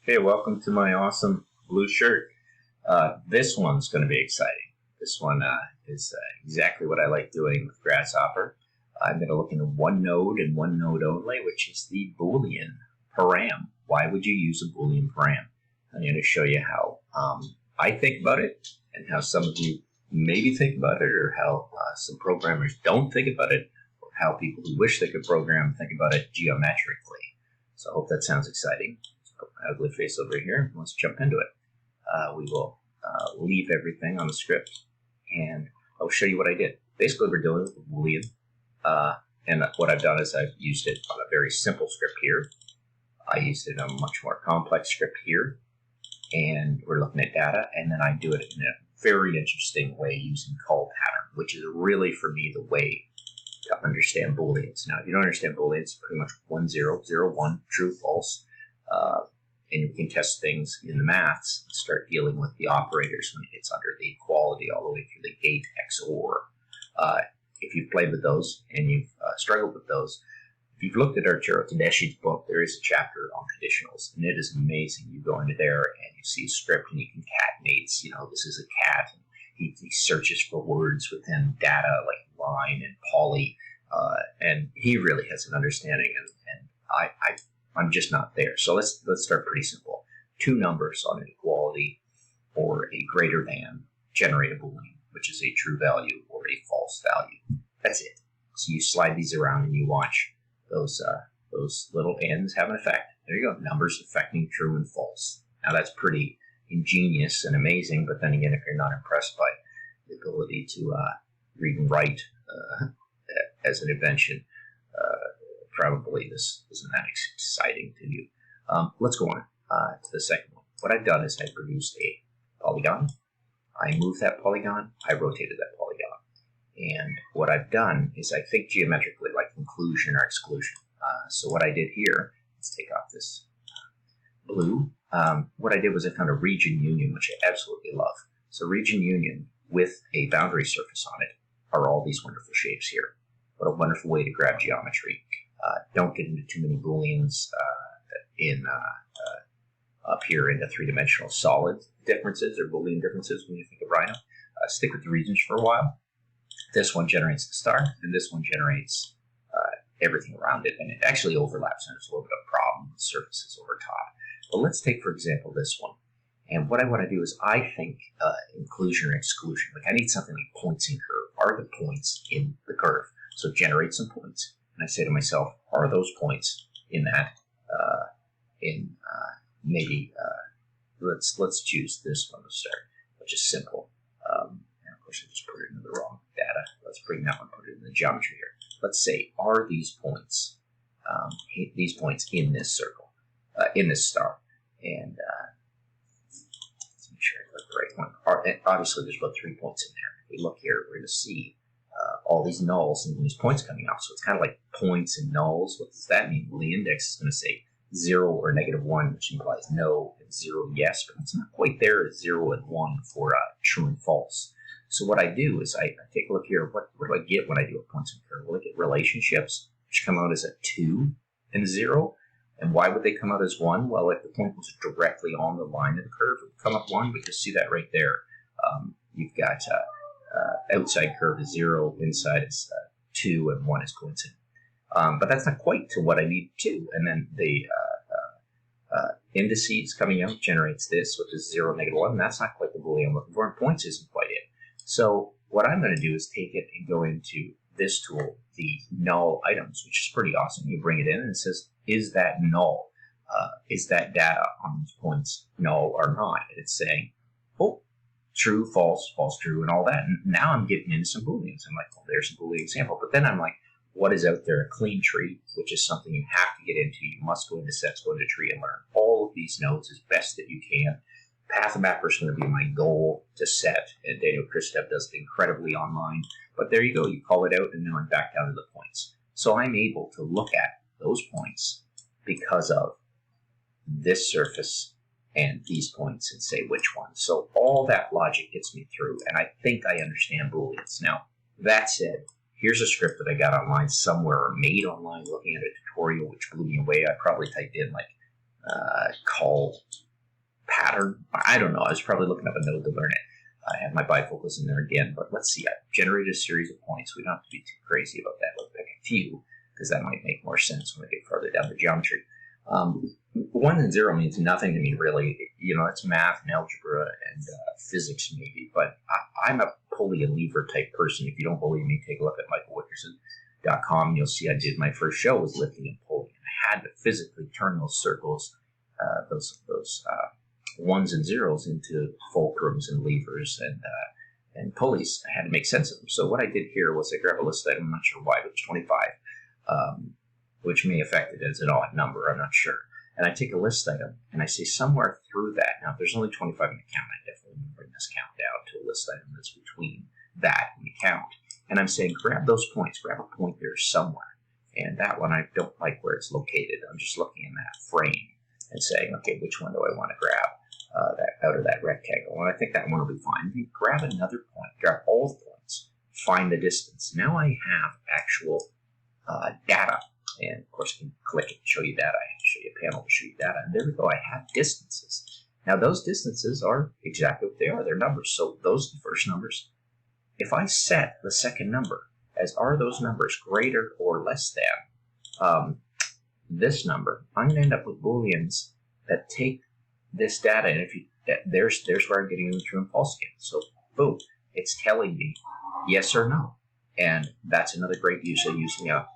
Hey, welcome to my awesome blue shirt. This one's going to be exciting. This one is exactly what I like doing with Grasshopper. I'm going to look into one node and one node only, which is the Boolean Param. Why would you use a Boolean Param? I'm going to show you how I think about it and how some of you maybe think about it, or how some programmers don't think about it, or how people who wish they could program think about it geometrically. So I hope that sounds exciting. Put my ugly face over here. Let's jump into it. We will leave everything on the script, and I'll show you what I did. Basically, we're dealing with a Boolean, and what I've done is I've used it on a very simple script here. I used it on a much more complex script here, and we're looking at data, and then I do it in a very interesting way using call pattern, which is really, for me, the way to understand Booleans. Now, if you don't understand Booleans, pretty much 1, 0, 0, 1, true, false. And you can test things in the maths and start dealing with the operators when it hits under the equality all the way through the gate XOR. If you've played with those and you've struggled with those, if you've looked at Arturo Tedeschi's book, there is a chapter on conditionals, and it is amazing. You go into there and you see a script and he concatenates, this is a cat, and he searches for words within data like line and poly, and he really has an understanding, and I'm just not there. So let's start pretty simple. Two numbers on an equality or a greater than generate a Boolean, which is a true value or a false value. That's it. So you slide these around and you watch those little ends have an effect. There you go. Numbers affecting true and false. Now that's pretty ingenious and amazing, but then again, if you're not impressed by the ability to read and write as an invention, probably this isn't that exciting to you. Let's go on to the second one. What I've done is I produced a polygon. I moved that polygon. I rotated that polygon. And what I've done is I think geometrically, like inclusion or exclusion. So what I did here, let's take off this blue. What I did was I found a region union, which I absolutely love. So region union with a boundary surface on it are all these wonderful shapes here. What a wonderful way to grab geometry. Don't get into too many Booleans up here in the three-dimensional solid differences or Boolean differences when you think of Rhino. Stick with the regions for a while. This one generates the star, and this one generates everything around it, and it actually overlaps, and there's a little bit of a problem with surfaces over top. But let's take, for example, this one. And what I want to do is I think inclusion or exclusion. Like I need something like points in curve. Are the points in the curve? So generate some points. And I say to myself, are those points in that, maybe, let's choose this one to start, which is simple. And of course I just put it in the wrong data. Let's bring that one, put it in the geometry here. Let's say, are these points in this circle, in this star? And let's make sure I got the right one. Obviously there's about 3 points in there. If we look here, we're going to see all these nulls and these points coming out. So it's kind of like points and nulls. What does that mean? Well, the index is going to say 0 or -1, which implies no, and 0, yes, but it's not quite there as 0 and 1 for true and false. So what I do is I take a look here. What do I get when I do a points and curve? Well, I get relationships, which come out as a 2 and 0. And why would they come out as 1? Well, if the point was directly on the line of the curve, it would come up 1. But you see that right there. You've got outside curve is 0, inside is 2, and 1 is coincident. But that's not quite to what I need 2. And then the indices coming out generates this, which is 0, -1. And that's not quite the Boolean I'm looking for, and points isn't quite it. So what I'm going to do is take it and go into this tool, the Null Items, which is pretty awesome. You bring it in and it says, is that null? Is that data on these points null or not? And it's saying, oh, true, false, false, true, and all that. And now I'm getting into some Booleans. I'm like, well, there's a Boolean example. But then I'm like, what is out there? A clean tree, which is something you have to get into. You must go into sets, go into tree, and learn all of these nodes as best that you can. Path Mapper is going to be my goal to set, and Daniel Kristev does it incredibly online. But there you go. You call it out, and now I'm back down to the points. So I'm able to look at those points because of this surface and these points and say which one. So all that logic gets me through, and I think I understand Booleans. Now, that said, here's a script that I got online somewhere or made online looking at a tutorial which blew me away. I probably typed in like call pattern. I don't know. I was probably looking up a node to learn it. I have my bifocals in there again, but let's see. I've generated a series of points. We don't have to be too crazy about that. Let's pick a few, because that might make more sense when we get further down the geometry. 1 and 0 means nothing to me, really. You know, it's math and algebra and physics, maybe. But I'm a pulley and lever type person. If you don't believe me, take a look at michaelwickerson.com. You'll see I did my first show was lifting and pulling. And I had to physically turn those circles, those 1s and 0s into fulcrums and levers and pulleys. I had to make sense of them. So what I did here was I grabbed a list item. I'm not sure why, but it was 25, which may affect it as an odd number. I'm not sure. And I take a list item and I say somewhere through that. Now, if there's only 25 in the count, I definitely want to bring this count down to a list item that's between that and the count. And I'm saying grab those points. Grab a point there somewhere. And that one, I don't like where it's located. I'm just looking in that frame and saying, okay, which one do I want to grab? That out of that rectangle. And I think that one will be fine. Then grab another point, grab all the points, find the distance. Now I have actual data. And of course, I can click it and show you data. I can show you a panel to show you data. And there we go. I have distances. Now those distances are exactly what they are. They're numbers. So those are the first numbers. If I set the second number as are those numbers greater or less than this number, I'm going to end up with Booleans that take this data, and if you there's where I'm getting into true and false again. So boom, it's telling me yes or no, and that's another great use of using a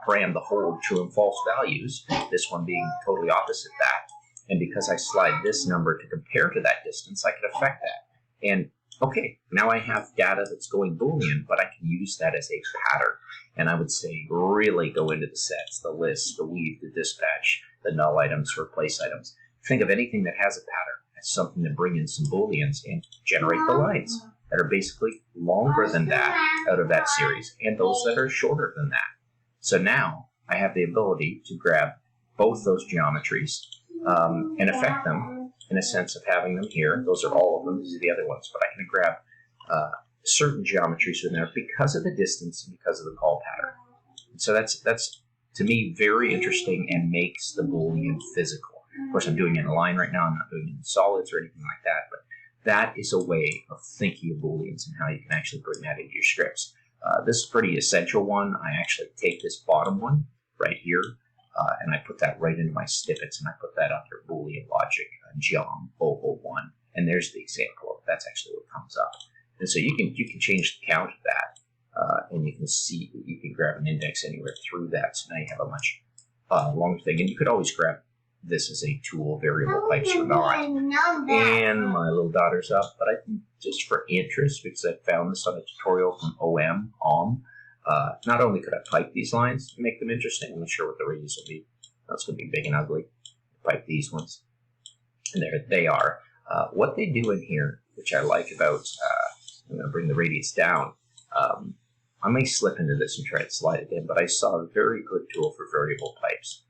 param to hold true and false values. This one being totally opposite that, and because I slide this number to compare to that distance, I can affect that. And okay, now I have data that's going Boolean, but I can use that as a pattern. And I would say really go into the sets, the list, the weave, the dispatch, the null items for place items. Think of anything that has a pattern as something to bring in some Booleans and generate the lines that are basically longer than that out of that series and those that are shorter than that. So now I have the ability to grab both those geometries and affect them in a sense of having them here. Those are all of them. These are the other ones. But I can grab certain geometries in there because of the distance and because of the call pattern. And so that's to me very interesting and makes the Boolean physical. Of course, I'm doing it in a line right now. I'm not doing it in solids or anything like that. But that is a way of thinking of Booleans and how you can actually bring that into your scripts. This is a pretty essential one. I actually take this bottom one right here, and I put that right into my snippets, and I put that under Boolean logic, geom 001, and there's the example of it. That's actually what comes up. And so you can change the count of that, and you can see, you can grab an index anywhere through that. So now you have a much longer thing, and you could always grab this as a tool, variable pipes or not. And my little daughter's up, but I think just for interest, because I found this on a tutorial from OM, not only could I pipe these lines to make them interesting, I'm not sure what the radius will be. That's going to be big and ugly. Pipe these ones. And there they are. What they do in here, which I like about, I'm going to bring the radius down. I may slip into this and try to slide it in, but I saw a very good tool for variable pipes.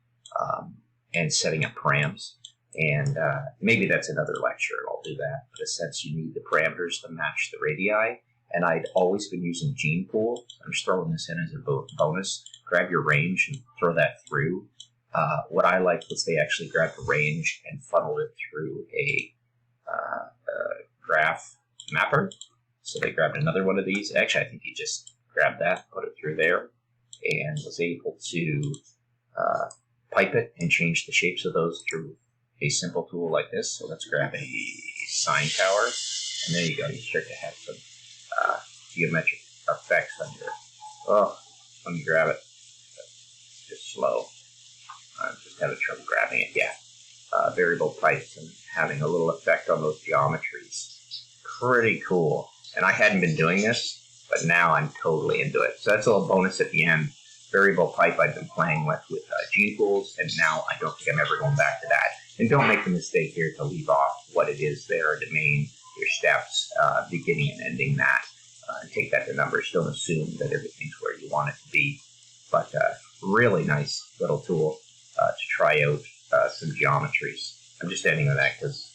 And setting up params, and maybe that's another lecture, I'll do that. But in a sense, you need the parameters to match the radii, and I'd always been using gene pool. I'm just throwing this in as a bonus. Grab your range and throw that through. What I liked was they actually grabbed the range and funneled it through a graph mapper. So they grabbed another one of these. Actually, I think he just grabbed that, put it through there, and was able to pipe it and change the shapes of those through a simple tool like this. So let's grab a sine tower, and there you go. You start to have some geometric effects on your. Oh, let me grab it. It's just slow. I'm just having trouble grabbing it. Yeah, variable pipes and having a little effect on those geometries. Pretty cool. And I hadn't been doing this, but now I'm totally into it. So that's a little bonus at the end. Variable pipe I've been playing with gene pools, and now I don't think I'm ever going back to that. And don't make the mistake here to leave off what it is there, domain, your steps, beginning and ending that, and take that to numbers. Don't assume that everything's where you want it to be. But really nice little tool to try out some geometries. I'm just ending with that because,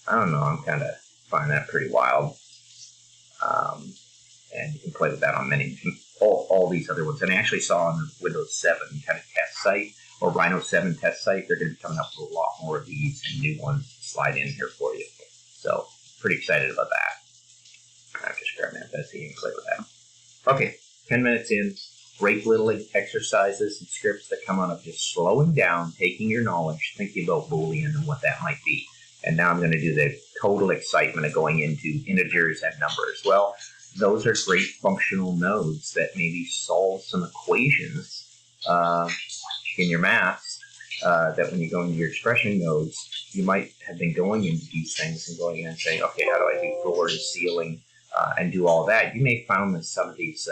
I don't know, I'm kind of finding that pretty wild. And you can play with that on all these other ones. And I actually saw on the Windows 7 kind of test site or Rhino 7 test site, they're going to be coming up with a lot more of these and new ones to slide in here for you. So pretty excited about that. I'll just grab my Bessie and play with that. Okay, 10 minutes in. Great little exercises and scripts that come out of just slowing down, taking your knowledge, thinking about Boolean and what that might be. And now I'm going to do the total excitement of going into integers and numbers. Well, those are great functional nodes that maybe solve some equations in your maths that when you go into your expression nodes, you might have been going into these things and going in and saying, okay, how do I do floor and ceiling and do all that? You may find that some of these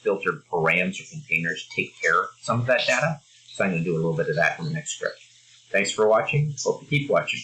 filtered params or containers take care of some of that data. So I'm going to do a little bit of that in the next script. Thanks for watching. Hope you keep watching.